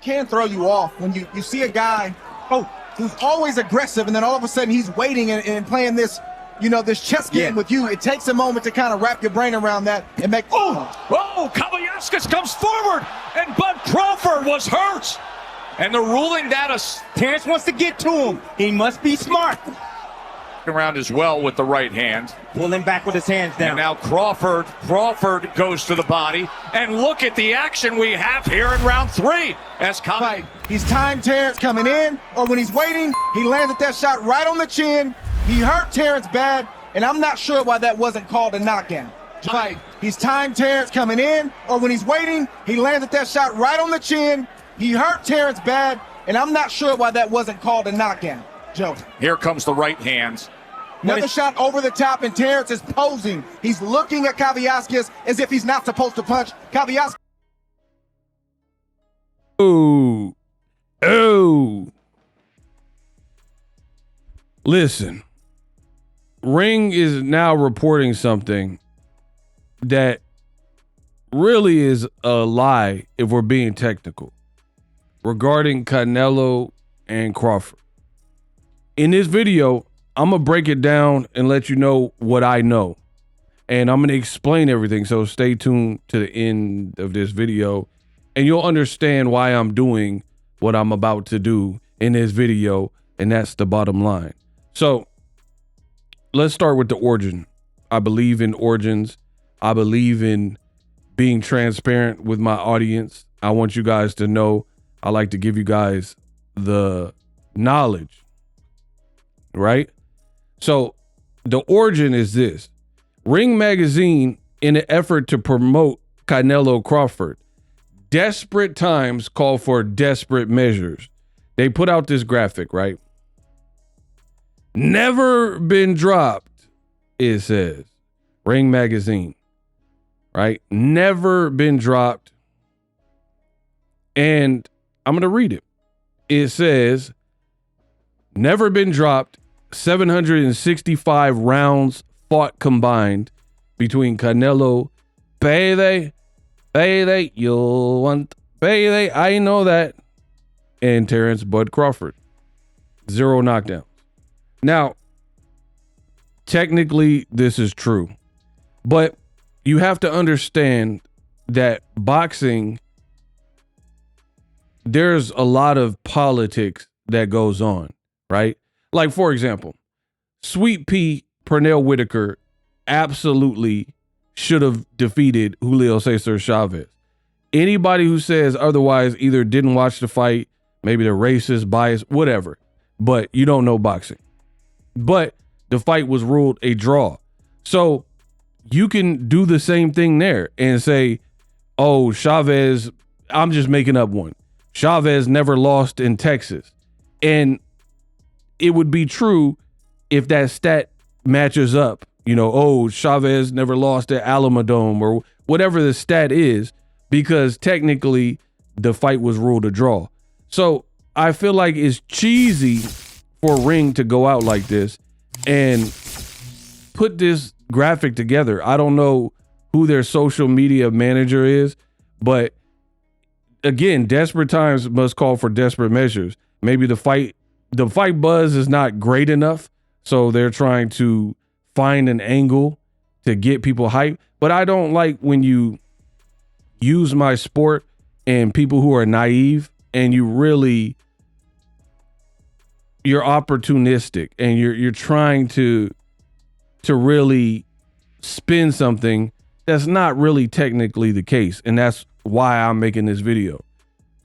can throw you off when you see a guy who's always aggressive, and then all of a sudden he's waiting and playing this, this chess game with you. It takes a moment to kind of wrap your brain around that and make. Kavaliauskas comes forward, and Bud Crawford was hurt. And the ruling that Terence wants to get to him. He must be smart. Around as well with the right hand. Pulling back with his hands down. And now Crawford goes to the body. And look at the action we have here in round 3. He's timed Terence coming in, or when he's waiting, he landed that shot right on the chin. He hurt Terence bad, and I'm not sure why that wasn't called a knockdown. He's timed Terence coming in, or when he's waiting, he landed that shot right on the chin. He hurt Terence bad, and I'm not sure why that wasn't called a knockdown. Joe. Here comes the right hand. Another shot over the top, and Terence is posing. He's looking at Kavaliauskas as if he's not supposed to punch. Kavaliauskas. Oh. Listen. Ring is now reporting something that really is a lie, if we're being technical, regarding Canelo and Crawford. In this video, I'm going to break it down and let you know what I know. And I'm going to explain everything. So stay tuned to the end of this video and you'll understand why I'm doing what I'm about to do in this video. And that's the bottom line. So let's start with the origin. I believe in origins. I believe in being transparent with my audience. I want you guys to know I like to give you guys the knowledge. Right? So the origin is this. Ring Magazine, in an effort to promote Canelo Crawford, desperate times call for desperate measures. They put out this graphic, right? Never been dropped, it says. Ring Magazine, right? Never been dropped. And I'm going to read it. It says, never been dropped. 765 rounds fought combined between Canelo, baby, you want, baby, I know that, and Terence Bud Crawford. 0 knockdowns. Now, technically, this is true, but you have to understand that boxing, there's a lot of politics that goes on, right? Like, for example, Sweet Pea Pernell Whitaker absolutely should have defeated Julio Cesar Chavez. Anybody who says otherwise either didn't watch the fight, maybe they're racist, biased, whatever, but you don't know boxing. But the fight was ruled a draw. So you can do the same thing there and say, oh, Chavez, I'm just making up one. Chavez never lost in Texas. And it would be true if that stat matches up, oh, Chavez never lost at Alamodome or whatever the stat is, because technically the fight was ruled a draw. So I feel like it's cheesy for Ring to go out like this and put this graphic together. I don't know who their social media manager is, but again, desperate times must call for desperate measures. Maybe the fight buzz is not great enough, so they're trying to find an angle to get people hyped. But I don't like when you use my sport and people who are naive and you're opportunistic and you're trying to really spin something that's not really technically the case. And that's why I'm making this video,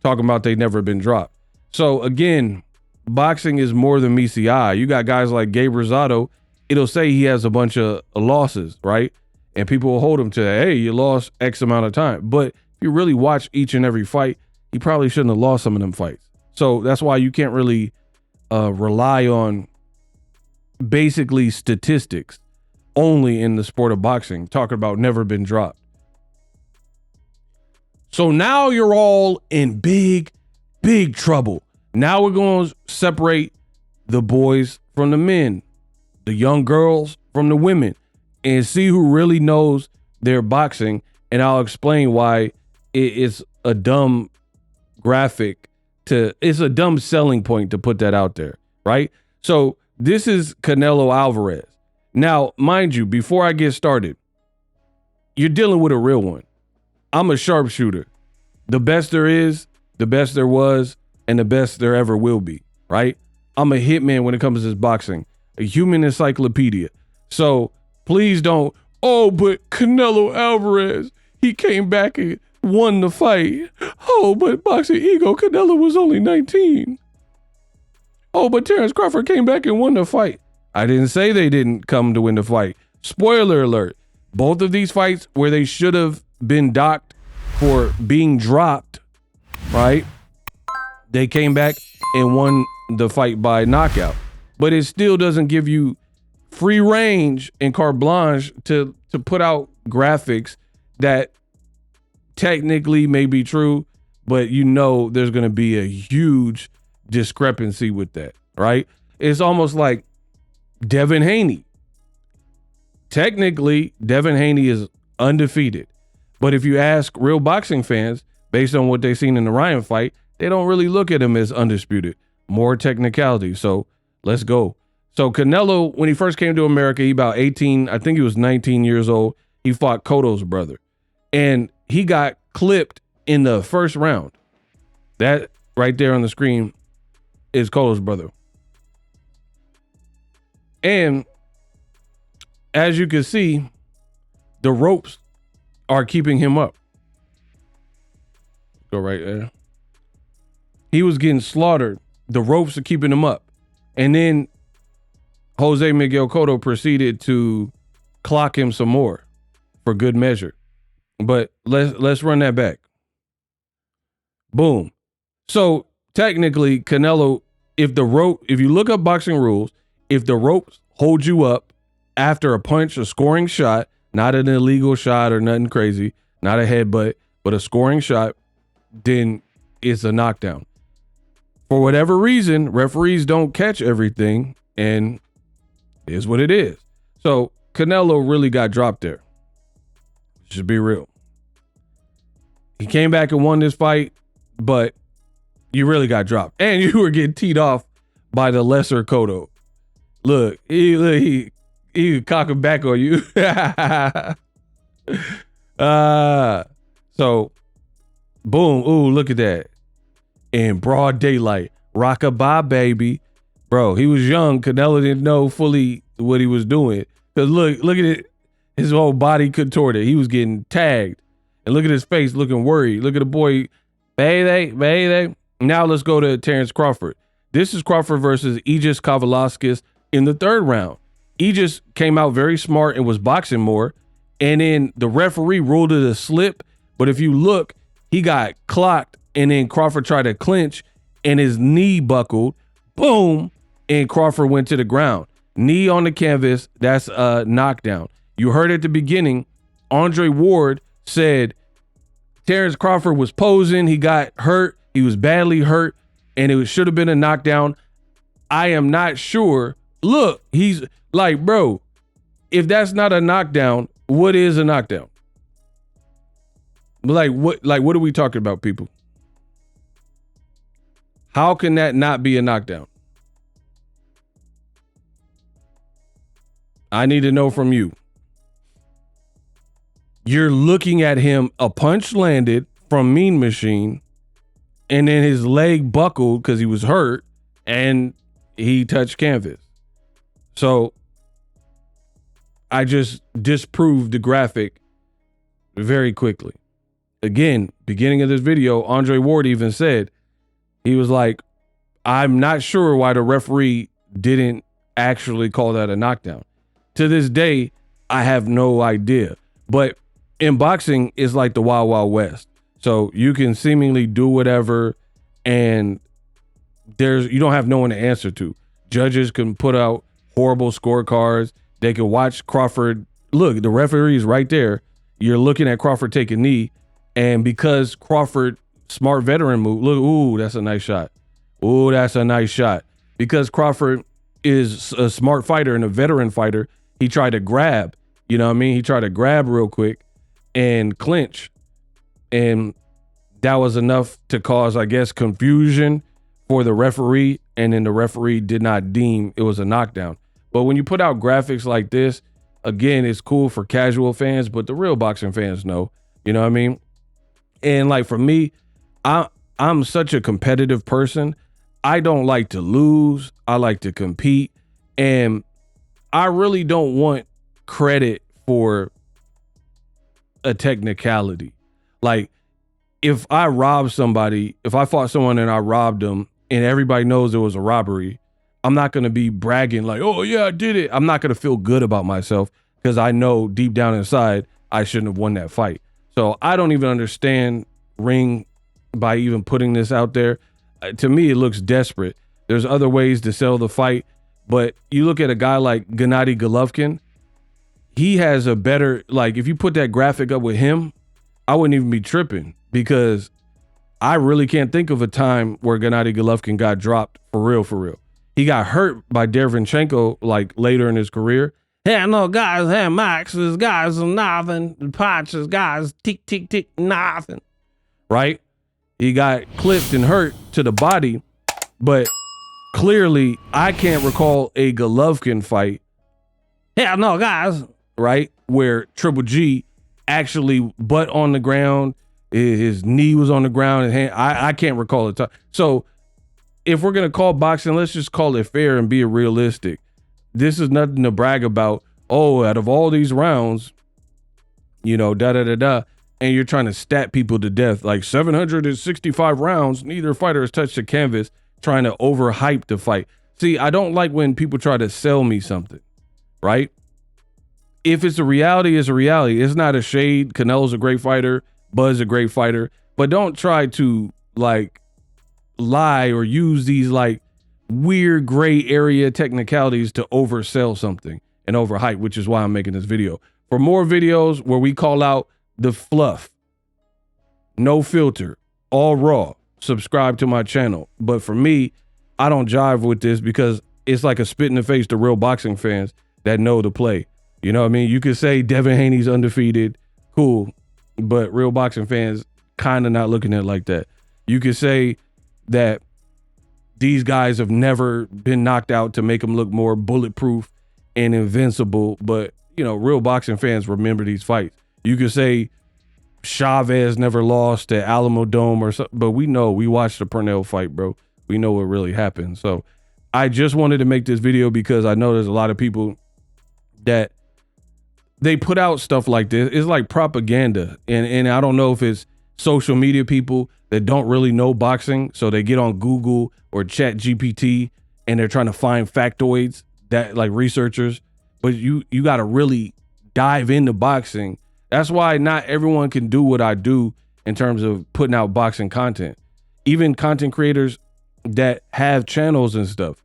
talking about they never been dropped. So again, boxing is more than meets the eye. You got guys like Gabe Rosado. It'll say he has a bunch of losses, right? And people will hold him to that. Hey, you lost X amount of time. But if you really watch each and every fight, he probably shouldn't have lost some of them fights. So that's why you can't really rely on basically statistics only in the sport of boxing, talking about never been dropped. So now you're all in big, big trouble. Now we're going to separate the boys from the men, the young girls from the women, and see who really knows their boxing. And I'll explain why it's a dumb graphic it's a dumb selling point to put that out there, right? So this is Canelo Alvarez. Now, mind you, before I get started, you're dealing with a real one. I'm a sharpshooter. The best there is, the best there was, and the best there ever will be, right? I'm a hitman when it comes to this boxing, a human encyclopedia. So please don't, oh, but Canelo Alvarez, he came back and won the fight. Oh, but boxing ego, Canelo was only 19. Oh, but Terence Crawford came back and won the fight. I didn't say they didn't come to win the fight. Spoiler alert. Both of these fights where they should have been docked for being dropped, right? They came back and won the fight by knockout. But it still doesn't give you free range and carte blanche to put out graphics that technically may be true, but you know there's going to be a huge discrepancy with that, right? It's almost like Devin Haney. Technically, Devin Haney is undefeated. But if you ask real boxing fans, based on what they've seen in the Ryan fight, they don't really look at him as undisputed. More technicality. So let's go. So Canelo, when he first came to America, he about 18, I think he was 19 years old. He fought Cotto's brother. And he got clipped in the first round. That right there on the screen is Cotto's brother. And as you can see, the ropes are keeping him up. Go right there. He was getting slaughtered. The ropes are keeping him up. And then Jose Miguel Cotto proceeded to clock him some more for good measure. But let's run that back. Boom. So technically, Canelo, if you look up boxing rules, if the ropes hold you up after a punch, a scoring shot, not an illegal shot or nothing crazy, not a headbutt, but a scoring shot, then it's a knockdown. For whatever reason, referees don't catch everything, and it is what it is. So Canelo really got dropped there. Should be real. He came back and won this fight, but you really got dropped. And you were getting teed off by the lesser Cotto. Look, he cocking back on you. So boom. Ooh, look at that. In broad daylight. Rockabye, baby. Bro, he was young. Canelo didn't know fully what he was doing. Because look at it. His whole body contorted. He was getting tagged. And look at his face looking worried. Look at the boy. Baby. Now let's go to Terence Crawford. This is Crawford versus Aegis Kavalauskas in the third round. Aegis came out very smart and was boxing more. And then the referee ruled it a slip. But if you look, he got clocked. And then Crawford tried to clinch and his knee buckled. Boom. And Crawford went to the ground. Knee on the canvas. That's a knockdown. You heard at the beginning, Andre Ward said Terence Crawford was posing. He got hurt. He was badly hurt. And it should have been a knockdown. I am not sure. Look, he's like, bro, if that's not a knockdown, what is a knockdown? Like what are we talking about, people? How can that not be a knockdown? I need to know from you. You're looking at him, a punch landed from Mean Machine, and then his leg buckled because he was hurt, and he touched canvas. So I just disproved the graphic very quickly. Again, beginning of this video, Andre Ward even said, he was like, I'm not sure why the referee didn't actually call that a knockdown. To this day, I have no idea. But in boxing, it's like the Wild Wild West. So you can seemingly do whatever, and you don't have no one to answer to. Judges can put out horrible scorecards. They can watch Crawford. Look, the referee is right there. You're looking at Crawford take a knee, and because Crawford, smart veteran move, look, ooh, that's a nice shot. Ooh, that's a nice shot. Because Crawford is a smart fighter and a veteran fighter, he tried to grab, you know what I mean? He tried to grab real quick and clinch. And that was enough to cause, I guess, confusion for the referee, and then the referee did not deem it was a knockdown. But when you put out graphics like this, again, it's cool for casual fans, but the real boxing fans know, you know what I mean? And like for me, I'm such a competitive person. I don't like to lose. I like to compete. And I really don't want credit for a technicality. Like if I robbed somebody, if I fought someone and I robbed them and everybody knows it was a robbery, I'm not going to be bragging like, oh yeah, I did it. I'm not going to feel good about myself because I know deep down inside I shouldn't have won that fight. So I don't even understand Ring by even putting this out there. To me, it looks desperate. There's other ways to sell the fight, but you look at a guy like Gennady Golovkin, he has a better, like if you put that graphic up with him, I wouldn't even be tripping because I really can't think of a time where Gennady Golovkin got dropped for real, for real. He got hurt by Derevyanchenko like later in his career. Hey, no guys, hey Max, this guy's nothing. Punches, guys, tick, tick, tick, nothing. Right? He got clipped and hurt to the body, but clearly I can't recall a Golovkin fight. Hell no, guys. Right? Where Triple G actually butt on the ground, his knee was on the ground, his hand. I can't recall it. So if we're going to call boxing, let's just call it fair and be realistic. This is nothing to brag about. Oh, out of all these rounds, you know, and you're trying to stat people to death. Like 765 rounds, neither fighter has touched the canvas, trying to overhype the fight. See, I don't like when people try to sell me something, right? If it's a reality, it's a reality. It's not a shade. Canelo's a great fighter. Bud's a great fighter. But don't try to like lie or use these like weird gray area technicalities to oversell something and overhype, which is why I'm making this video. For more videos where we call out the fluff, no filter, all raw, subscribe to my channel. But for me, I don't jive with this because it's like a spit in the face to real boxing fans that know the play. You know what I mean? You could say Devin Haney's undefeated, cool, but real boxing fans kind of not looking at it like that. You could say that these guys have never been knocked out to make them look more bulletproof and invincible, but you know, real boxing fans remember these fights. You could say Chavez never lost at Alamo Dome or something, but we know, we watched the Pernell fight, bro. We know what really happened. So I just wanted to make this video because I know there's a lot of people that they put out stuff like this. It's like propaganda. And I don't know if it's social media people that don't really know boxing. So they get on Google or Chat GPT and they're trying to find factoids that like researchers, but you got to really dive into boxing. That's why not everyone can do what I do in terms of putting out boxing content. Even content creators that have channels and stuff,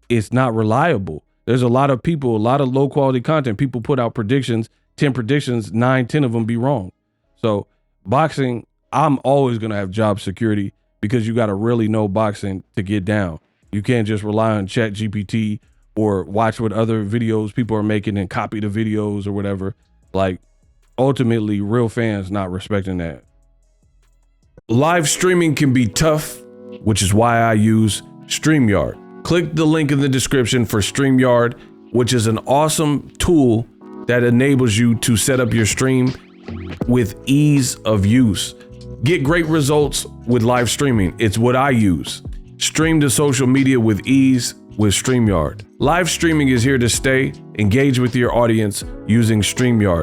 it's not reliable. There's a lot of people, a lot of low quality content. People put out predictions, 10 predictions, 9, 10 of them be wrong. So boxing, I'm always going to have job security because you got to really know boxing to get down. You can't just rely on Chat GPT or watch what other videos people are making and copy the videos or whatever. Like ultimately real fans not respecting that. Live streaming can be tough, which is why I use StreamYard. Click the link in the description for StreamYard, which is an awesome tool that enables you to set up your stream with ease of use. Get great results with live streaming. It's what I use. Stream to social media with ease with StreamYard. Live streaming is here to stay. Engage with your audience using StreamYard.